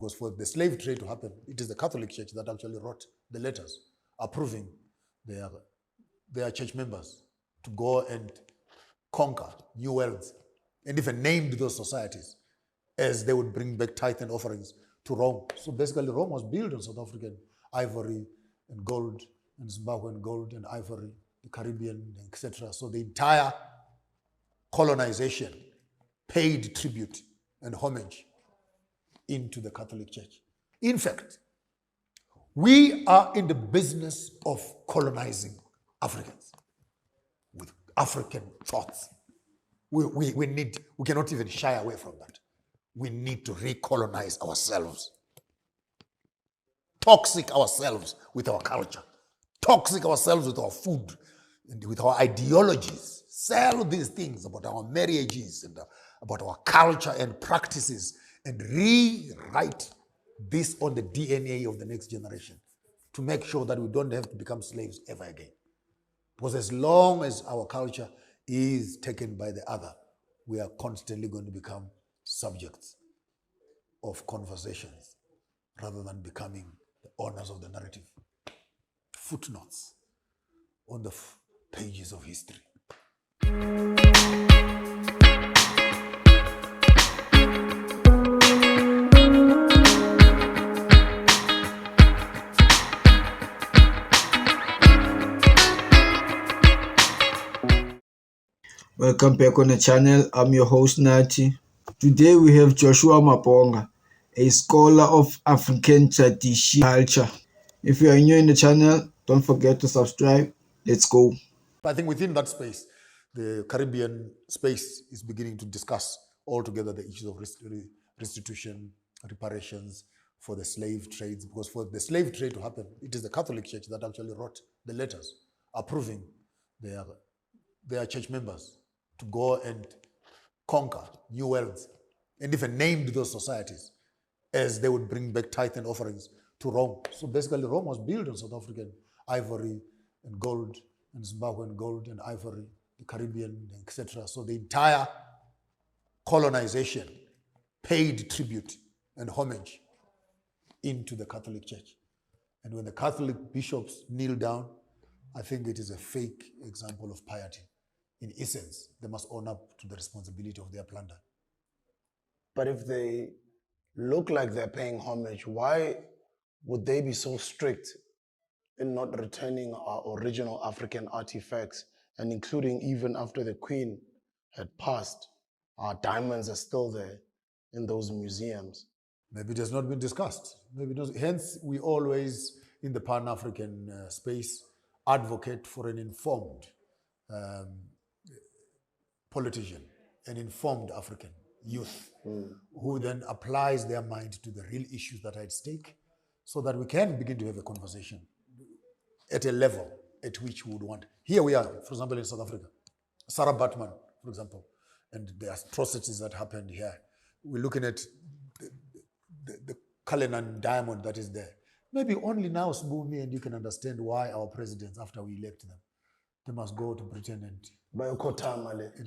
Because for the slave trade to happen, it is the Catholic Church that actually wrote the letters approving their church members to go and conquer new worlds, and even named those societies as they would bring back tithe and offerings to Rome. So basically, Rome was built on South African ivory and gold, and Zimbabwean gold and ivory, the Caribbean, etc. So the entire colonization paid tribute and homage into the Catholic Church. In fact, we are in the business of colonizing Africans with African thoughts. We cannot even shy away from that. We need to recolonize ourselves. Toxic ourselves with our culture. Toxic ourselves with our food and with our ideologies. Sell these things about our marriages and about our culture and practices and rewrite this on the DNA of the next generation to make sure that we don't have to become slaves ever again. Because as long as our culture is taken by the other, we are constantly going to become subjects of conversations rather than becoming the owners of the narrative. Footnotes on the pages of history. Welcome back on the channel. I'm your host Nati. Today we have Joshua Maponga, a scholar of African tradition culture. If you are new in the channel, don't forget to subscribe. Let's go. I think within that space, the Caribbean space is beginning to discuss altogether the issues of restitution, reparations for the slave trades. Because for the slave trade to happen, it is the Catholic Church that actually wrote the letters approving their church members to go and conquer new worlds, and even named those societies as they would bring back tithe and offerings to Rome. So basically, Rome was built on South African ivory and gold, and Zimbabwean gold and ivory, the Caribbean, etc. So the entire colonization paid tribute and homage into the Catholic Church. And when the Catholic bishops kneel down, I think it is a fake example of piety. In essence, they must own up to the responsibility of their plunder. But if they look like they're paying homage, why would they be so strict in not returning our original African artifacts, and including even after the Queen had passed, our diamonds are still there in those museums? Maybe it has not been discussed. Maybe not. Hence, we always, in the Pan-African space, advocate for an informed politician, an informed African youth, who then applies their mind to the real issues that are at stake, so that we can begin to have a conversation at a level at which we would want. Here we are, for example, in South Africa. Sarah Baartman, for example, and the atrocities that happened here. We're looking at the Cullinan diamond that is there. Maybe only now, Sbumi, and you can understand why our presidents, after we elect them, they must go to Britain and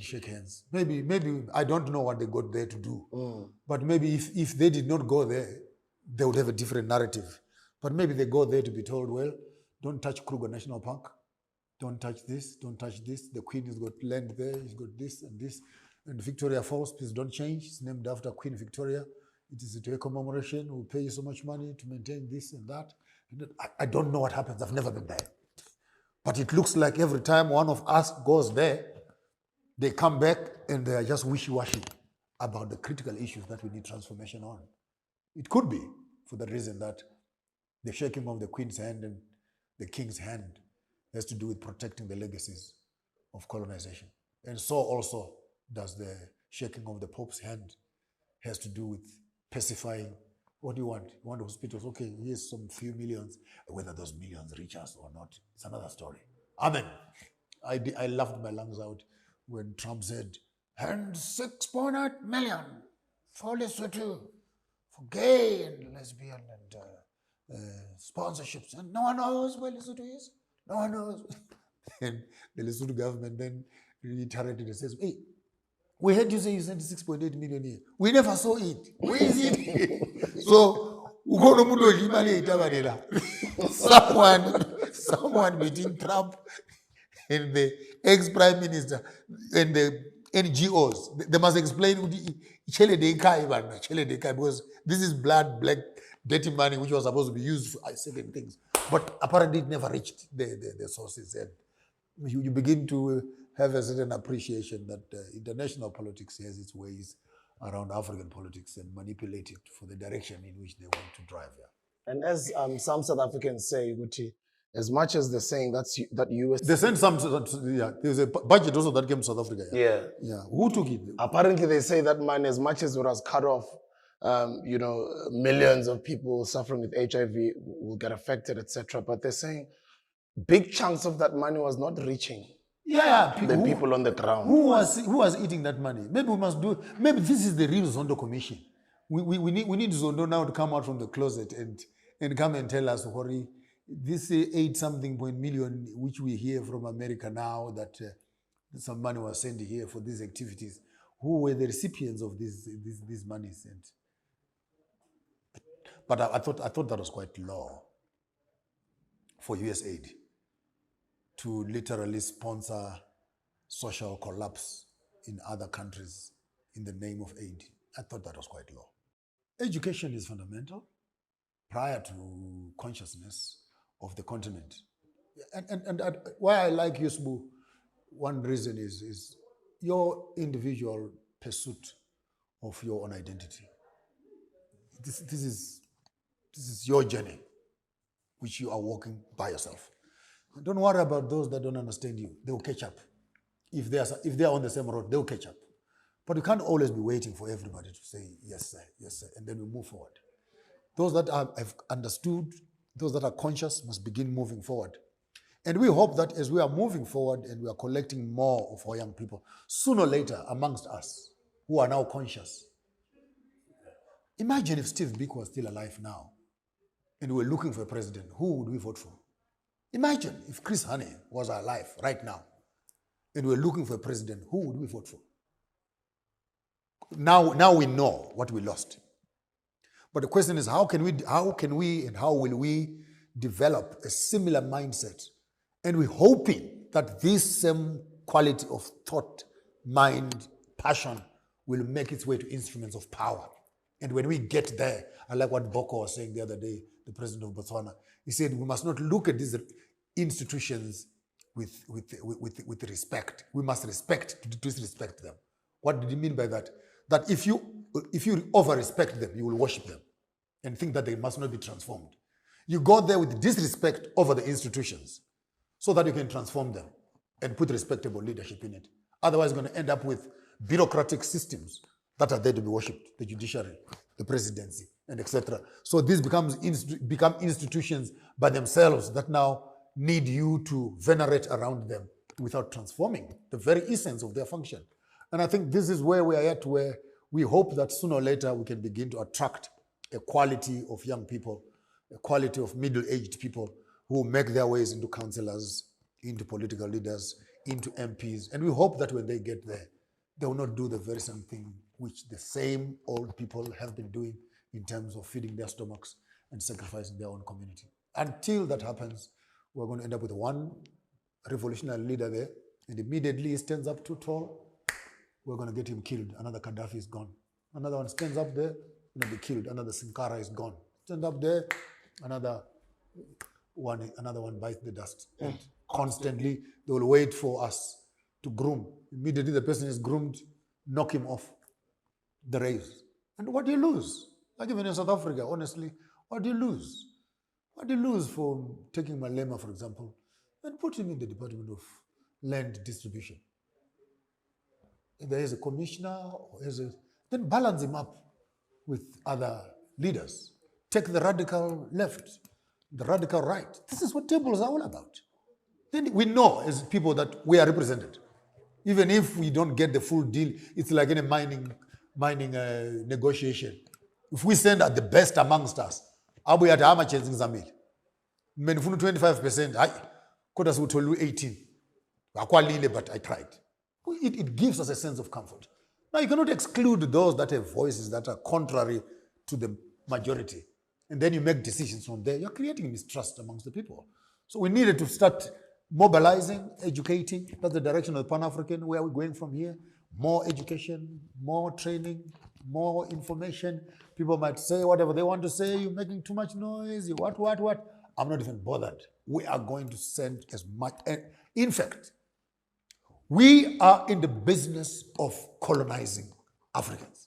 shake hands. Maybe I don't know what they got there to do. But maybe if they did not go there, they would have a different narrative. But maybe they go there to be told, well, don't touch Kruger National Park. Don't touch this, don't touch this. The Queen has got land there, he's got this and this. And Victoria Falls, please don't change. It's named after Queen Victoria. It is a commemoration. We'll pay you so much money to maintain this and that. I don't know what happens. I've never been there. But it looks like every time one of us goes there, they come back and they are just wishy-washy about the critical issues that we need transformation on. It could be for the reason that the shaking of the Queen's hand and the King's hand has to do with protecting the legacies of colonization. And so also does the shaking of the Pope's hand has to do with pacifying. What do you want? You want hospitals? Okay, here's some few millions. Whether those millions reach us or not, it's another story. Amen. I laughed my lungs out when Trump said, and 6.8 million for Lesotho, for gay and lesbian and sponsorships. And no one knows where Lesotho is. No one knows. And the Lesotho government then reiterated and says, hey, We heard you say you sent 6.8 million here. We never saw it. Where is it? So, someone between Trump and the ex-prime minister and the NGOs, they must explain because this is blood, black, dirty money which was supposed to be used for certain things. But apparently it never reached the sources. And you begin to have a certain appreciation that international politics has its ways around African politics and manipulate it for the direction in which they want to drive. Yeah. And as some South Africans say, Guti, as much as they're saying that US... They sent some, yeah, there's a budget also that came to South Africa. Yeah. Yeah. Who took it? Apparently they say that money, as much as it was cut off, millions of people suffering with HIV will get affected, etc. But they're saying big chunks of that money was not reaching the people on the ground. Who was eating that money? Maybe we must do. Maybe this is the real Zondo Commission. We need Zondo now to come out from the closet and come and tell us, Hori, this 8-something million which we hear from America now that some money was sent here for these activities. Who were the recipients of these monies? But I thought that was quite low for US aid to literally sponsor social collapse in other countries in the name of aid. I thought that was quite low. Education is fundamental prior to consciousness of the continent. And why I like Yusbu, one reason is your individual pursuit of your own identity. This is your journey, which you are walking by yourself. Don't worry about those that don't understand you. They will catch up. If they are on the same road, they will catch up. But you can't always be waiting for everybody to say, yes, sir, yes, sir, and then we move forward. Those that have understood, those that are conscious must begin moving forward. And we hope that as we are moving forward and we are collecting more of our young people, sooner or later amongst us who are now conscious, imagine if Steve Biko was still alive now and we were looking for a president, who would we vote for? Imagine if Chris Hani was alive right now and we were looking for a president, who would we vote for? Now we know what we lost. But the question is, how can we and how will we develop a similar mindset? And we're hoping that this same quality of thought, mind, passion will make its way to instruments of power. And when we get there, I like what Boko was saying the other day, the president of Botswana. He said, we must not look at these institutions with respect. We must disrespect them. What did he mean by that? That if you over-respect them, you will worship them and think that they must not be transformed. You go there with disrespect over the institutions so that you can transform them and put respectable leadership in it. Otherwise, you're going to end up with bureaucratic systems that are there to be worshipped, the judiciary, the presidency, and etc. So these become institutions by themselves that now need you to venerate around them without transforming the very essence of their function. And I think this is where we are at, where we hope that sooner or later we can begin to attract a quality of young people, a quality of middle-aged people who make their ways into councillors, into political leaders, into MPs. And we hope that when they get there, they will not do the very same thing which the same old people have been doing in terms of feeding their stomachs and sacrificing their own community. Until that happens, we're going to end up with one revolutionary leader there, and immediately he stands up too tall, we're going to get him killed. Another Gaddafi is gone. Another one stands up there, going to be killed. Another Sankara is gone. Stand up there, another one bites the dust. And constantly, they will wait for us to groom. Immediately the person is groomed, knock him off the race. And what do you lose? Like even in South Africa, honestly, what do you lose? What do you lose for taking Malema, for example, and put him in the Department of Land Distribution? There is a commissioner, then balance him up with other leaders. Take the radical left, the radical right. This is what tables are all about. Then we know as people that we are represented. Even if we don't get the full deal, it's like in a mining negotiation. If we send out the best amongst us, Abu yat how much is Zamil? Men 25%, I could have told you 18. But I tried. It gives us a sense of comfort Now, you cannot exclude those that have voices that are contrary to the majority. And then you make decisions from there. You're creating mistrust amongst the people. So we needed to start mobilizing, educating. That's the direction of the Pan-African. Where are we going from here? More education, more training, more information. People might say whatever they want to say. You're making too much noise. You what. I'm not even bothered. We are going to send as much. In fact, we are in the business of colonizing Africans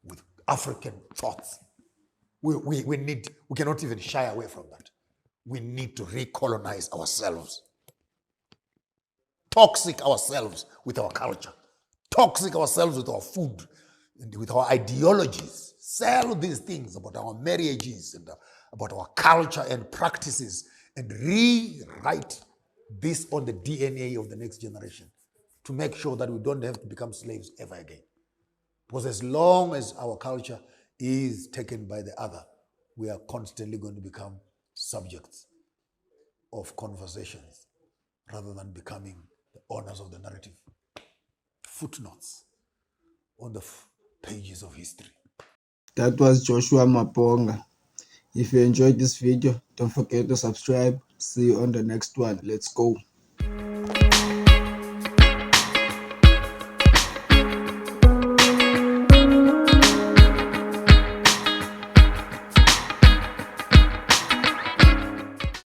with African thoughts. We cannot even shy away from that. We need to recolonize ourselves. Toxic ourselves with our culture. Toxic ourselves with our food, and with our ideologies. Sell these things about our marriages and about our culture and practices, and rewrite this on the DNA of the next generation to make sure that we don't have to become slaves ever again. Because as long as our culture is taken by the other, we are constantly going to become subjects of conversations rather than becoming the owners of the narrative. Footnotes on the pages of history. That was Joshua Maponga. If you enjoyed this video, don't forget to subscribe. See you on the next one. Let's go.